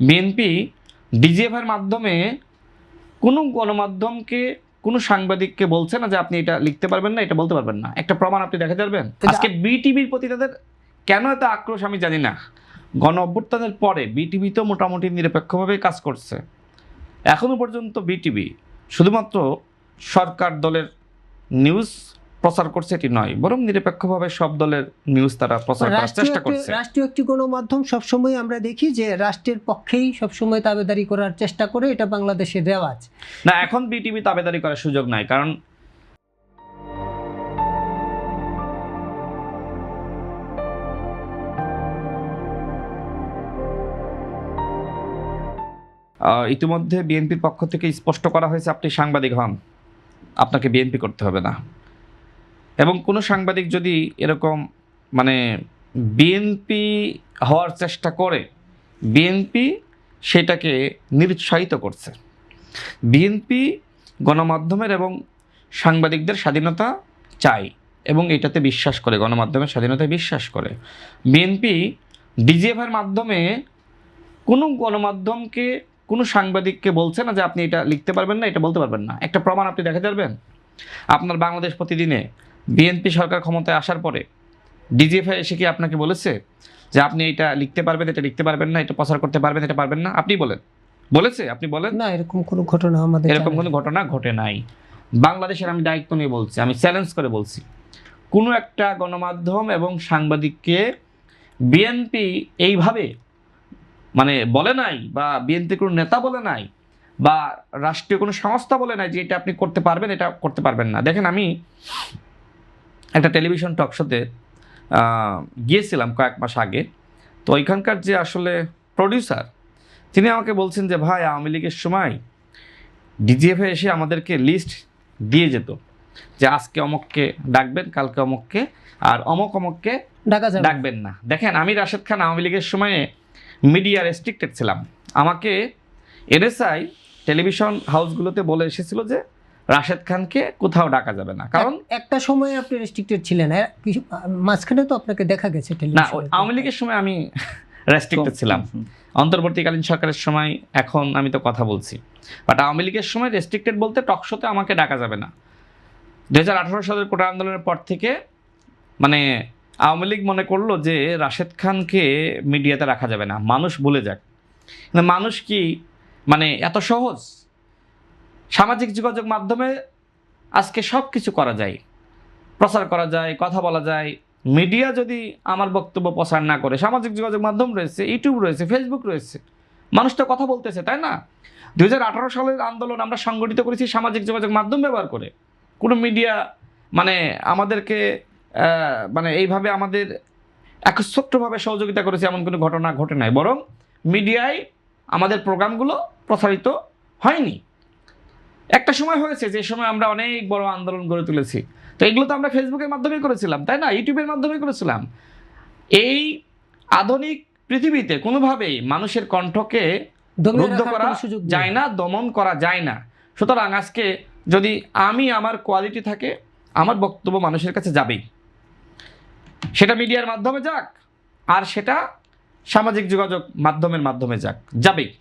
BNP ডিজিএফআইয়ের মাধ্যমে কোনো গণমাধ্যমকে কোনো সাংবাদিককে বলছে না যে আপনি এটা লিখতে পারবেন না, এটা বলতে পারবেন না। একটা প্রমাণ আপনি দেখাতে পারবেন? আজকে বিটিভির প্রতি তাদের কেন এত আক্রোশ আমি জানি না। গণ অভ্যুত্থানের পরে বিটিভি তো মোটামুটি নিরপেক্ষভাবেই কাজ করছে। এখনো পর্যন্ত বিটিভি শুধুমাত্র সরকার দলের নিউজ প্রচার করছে এটি নয়, বরং নিরপেক্ষভাবে সব দলের নিউজ তারা প্রচার করার চেষ্টা করছে। রাষ্ট্রীয় একটি গণমাধ্যম সবসময় আমরা দেখি যে রাষ্ট্রের পক্ষেই সবসময় তাবেদারি করার চেষ্টা করে, এটা বাংলাদেশের রেওয়াজ। না, এখন বিটিভি তাবেদারি করার সুযোগ নাই, কারণ ইতিমধ্যে বিএনপির পক্ষ থেকে স্পষ্ট করা হয়েছে আপনি সাংবাদিক হন, আপনাকে বিএনপি করতে হবে না। এবং কোনো সাংবাদিক যদি এরকম বিএনপি হওয়ার চেষ্টা করে, বিএনপি সেটাকে নিরুৎসাহিত করছে। বিএনপি গণমাধ্যমের এবং সাংবাদিকদের স্বাধীনতা চায় এবং এটাতে বিশ্বাস করে, গণমাধ্যমের স্বাধীনতায় বিশ্বাস করে। বিএনপি ডিজিএফআইয়ের মাধ্যমে কোনো গণমাধ্যমকে কোনো সাংবাদিককে বলছে না যে আপনি এটা লিখতে পারবেন না, এটা বলতে পারবেন না। একটা প্রমাণ আপনি দেখাতে পারবেন? আপনার বাংলাদেশ প্রতিদিনে বিএনপি সরকার ক্ষমতায় আসার পরে ডিজিএফআই এসে কি আপনাকে বলেছে যে আপনি এটা লিখতে পারবেন, এটা লিখতে পারবেন না, এটা প্রচার করতে পারবেন, এটা পারবেন না? আপনি বলেন, বলেছে? আপনি বলেন না, এরকম কোনো ঘটনা আমাদের এরকম কোনো ঘটনা ঘটে নাই। বাংলাদেশের আমি দায়িত্ব নিয়ে বলছি, আমি চ্যালেঞ্জ করে বলছি, কোনো একটা গণমাধ্যম এবং সাংবাদিককে বিএনপি এইভাবে বলে নাই, বা বিএনপির কোনো নেতা বলে নাই, বা রাষ্ট্রীয় কোনো সংস্থা বলে নাই যে এটা আপনি করতে পারবেন, এটা করতে পারবেন না। দেখেন, আমি একটা টেলিভিশন টক শোতে গিয়েছিলাম কয়েক মাস আগে। তো ওইখানকার যে আসলে প্রডিউসার, তিনি আমাকে বলছেন যে ভাই, আওয়ামী লীগের সময় ডিজিএফআই এসে আমাদেরকে লিস্ট দিয়ে যেত যে আজকে অমককে ডাকবেন, কালকে অমককে, আর অমককে ডাকবেন না। দেখেন, আমি রাশেদ খান আওয়ামী লীগের সময়ে মিডিয়া রেস্ট্রিক্টেড ছিলাম। আমাকে এনএসআই টেলিভিশন হাউসগুলোতে বলে এসেছিল যে রাশেদ খানকে কোথাও ডাকা যাবে না, কারণ একটা সময় আপনি রেস্ট্রিক্টেড ছিলেন, মাঝখানে তো আপনাকে দেখা গেছে না। আওয়ামী লীগের সময় আমি রেস্ট্রিক্টেড ছিলাম, অন্তর্বর্তীকালীন সরকারের সময় এখন আমি তো কথা বলছি। বাট আওয়ামী লীগের সময় রেস্ট্রিক্টেড বলতে টকশোতে আমাকে ডাকা যাবে না। 2018 সালের কোটা আন্দোলনের পর থেকে আওয়ামী লীগ মনে করলো যে রাশেদ খানকে মিডিয়াতে রাখা যাবে না, মানুষ ভুলে যাক। মানুষ কি এত সহজ? সামাজিক যোগাযোগ মাধ্যমে আজকে সব কিছু করা যায়, প্রচার করা যায়, কথা বলা যায়। মিডিয়া যদি আমার বক্তব্য প্রচার না করে, সামাজিক যোগাযোগ মাধ্যম রয়েছে, ইউটিউব রয়েছে, ফেসবুক রয়েছে, মানুষ তো কথা বলতেছে, তাই না? 2018 সালের আন্দোলন আমরা সংগঠিত করেছি সামাজিক যোগাযোগ মাধ্যম ব্যবহার করে। কোনো মিডিয়া আমাদেরকে এইভাবে আমাদের একচ্ছত্রভাবে সহযোগিতা করেছে এমন কোনো ঘটনা ঘটে নাই, বরং মিডিয়ায় আমাদের প্রোগ্রামগুলো প্রচারিত হয়নি। একটা সময় হয়েছে যে সময় আমরা অনেক বড় আন্দোলন গড়ে তুলেছি, তো এগুলো তো আমরা ফেসবুকের মাধ্যমে করেছিলাম, তাই না? ইউটিউবের মাধ্যমে করেছিলাম। এই আধুনিক পৃথিবীতে কোনোভাবেই মানুষের কণ্ঠকে রুদ্ধ করা যায় না, দমন করা যায় না। সুতরাং আজকে যদি আমার কোয়ালিটি থাকে, আমার বক্তব্য মানুষের কাছে যাবেই, সেটা মিডিয়ার মাধ্যমে যাক আর সেটা সামাজিক যোগাযোগ মাধ্যমের মাধ্যমে যাক, যাবেই।